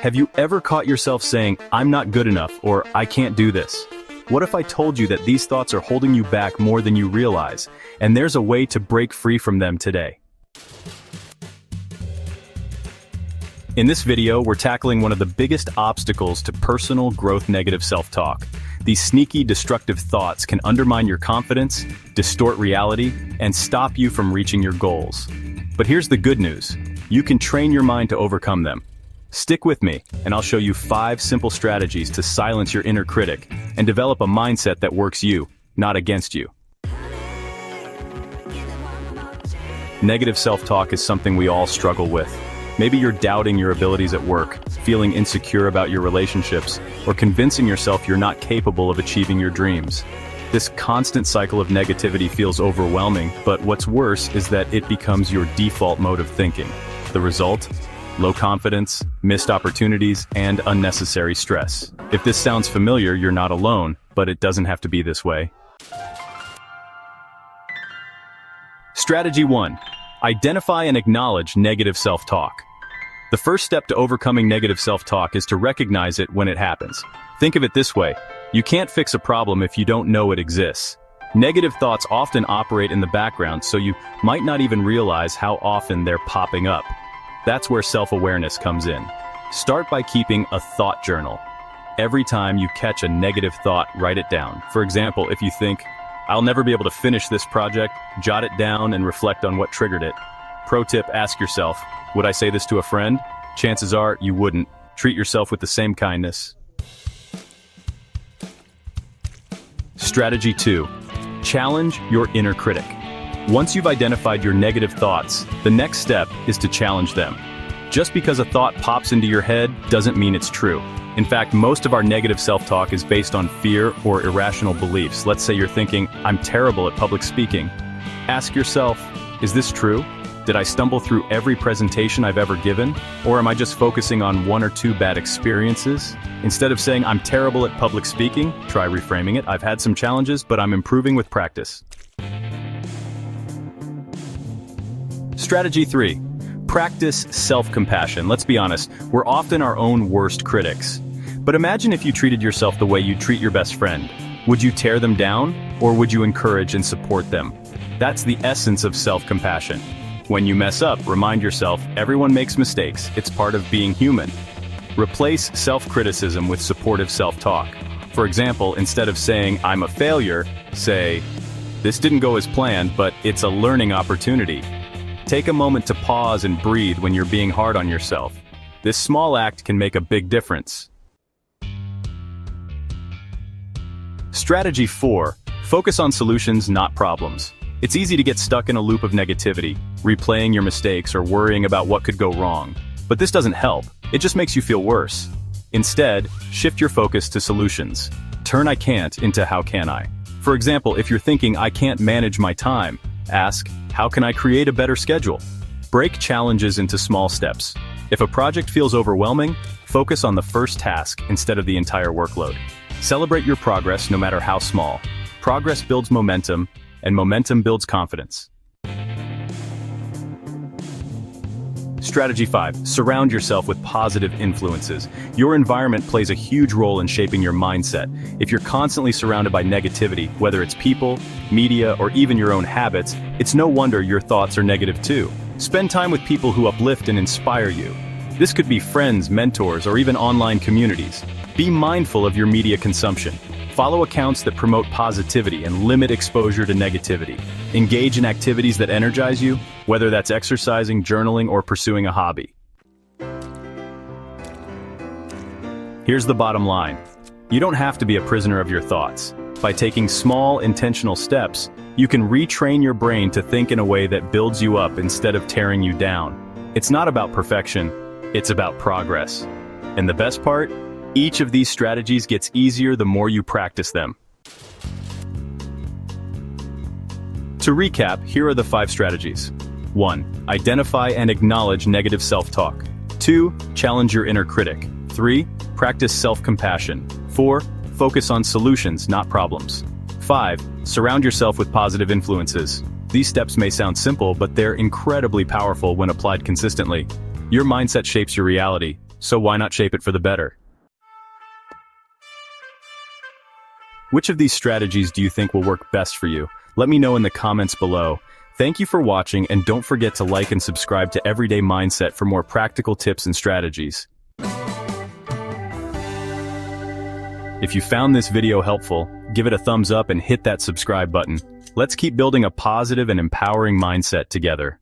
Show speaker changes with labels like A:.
A: Have you ever caught yourself saying, "I'm not good enough," or "I can't do this"? What if I told you that these thoughts are holding you back more than you realize, and there's a way to break free from them today? In this video, we're tackling one of the biggest obstacles to personal growth: negative self-talk. These sneaky, destructive thoughts can undermine your confidence, distort reality, and stop you from reaching your goals. But here's the good news. You can train your mind to overcome them. Stick with me, and I'll show you 5 simple strategies to silence your inner critic and develop a mindset that works you, not against you. Negative self-talk is something we all struggle with. Maybe you're doubting your abilities at work, feeling insecure about your relationships, or convincing yourself you're not capable of achieving your dreams. This constant cycle of negativity feels overwhelming, but what's worse is that it becomes your default mode of thinking. The result? Low confidence, missed opportunities, and unnecessary stress. If this sounds familiar, you're not alone, but it doesn't have to be this way. Strategy 1. Identify and acknowledge negative self-talk. The first step to overcoming negative self-talk is to recognize it when it happens. Think of it this way: you can't fix a problem if you don't know it exists. Negative thoughts often operate in the background, so you might not even realize how often they're popping up. That's where self-awareness comes in. Start by keeping a thought journal. Every time you catch a negative thought, write it down. For example, if you think, "I'll never be able to finish this project," jot it down and reflect on what triggered it. Pro tip: ask yourself, would I say this to a friend? Chances are you wouldn't. Treat yourself with the same kindness. Strategy 2. Challenge your inner critic. Once you've identified your negative thoughts, the next step is to challenge them. Just because a thought pops into your head doesn't mean it's true. In fact, most of our negative self-talk is based on fear or irrational beliefs. Let's say you're thinking, "I'm terrible at public speaking." Ask yourself, is this true? Did I stumble through every presentation I've ever given? Or am I just focusing on 1 or 2 bad experiences? Instead of saying, "I'm terrible at public speaking," try reframing it. "I've had some challenges, but I'm improving with practice." Strategy 3. Practice self-compassion. Let's be honest, we're often our own worst critics. But imagine if you treated yourself the way you treat your best friend. Would you tear them down, or would you encourage and support them? That's the essence of self-compassion. When you mess up, remind yourself, everyone makes mistakes. It's part of being human. Replace self-criticism with supportive self-talk. For example, instead of saying, "I'm a failure," say, "This didn't go as planned, but it's a learning opportunity." Take a moment to pause and breathe when you're being hard on yourself. This small act can make a big difference. Strategy 4. Focus on solutions, not problems. It's easy to get stuck in a loop of negativity, replaying your mistakes or worrying about what could go wrong. But this doesn't help. It just makes you feel worse. Instead, shift your focus to solutions. Turn "I can't" into "how can I?" For example, if you're thinking, "I can't manage my time," ask, "How can I create a better schedule?" Break challenges into small steps. If a project feels overwhelming, focus on the first task instead of the entire workload. Celebrate your progress no matter how small. Progress builds momentum, and momentum builds confidence. Strategy 5. Surround yourself with positive influences. Your environment plays a huge role in shaping your mindset. If you're constantly surrounded by negativity, whether it's people, media, or even your own habits, it's no wonder your thoughts are negative too. Spend time with people who uplift and inspire you. This could be friends, mentors, or even online communities. Be mindful of your media consumption. Follow accounts that promote positivity and limit exposure to negativity. Engage in activities that energize you, whether that's exercising, journaling, or pursuing a hobby. Here's the bottom line. You don't have to be a prisoner of your thoughts. By taking small, intentional steps, you can retrain your brain to think in a way that builds you up instead of tearing you down. It's not about perfection, it's about progress. And the best part? Each of these strategies gets easier the more you practice them. To recap, here are the 5 strategies. 1. Identify and acknowledge negative self-talk. 2. Challenge your inner critic. 3. Practice self-compassion. 4. Focus on solutions, not problems. 5. Surround yourself with positive influences. These steps may sound simple, but they're incredibly powerful when applied consistently. Your mindset shapes your reality, So why not shape it for the better? Which of these strategies do you think will work best for you? Let me know in the comments below. Thank you for watching, and don't forget to like and subscribe to Everyday Mindset for more practical tips and strategies. If you found this video helpful, give it a thumbs up and hit that subscribe button. Let's keep building a positive and empowering mindset together.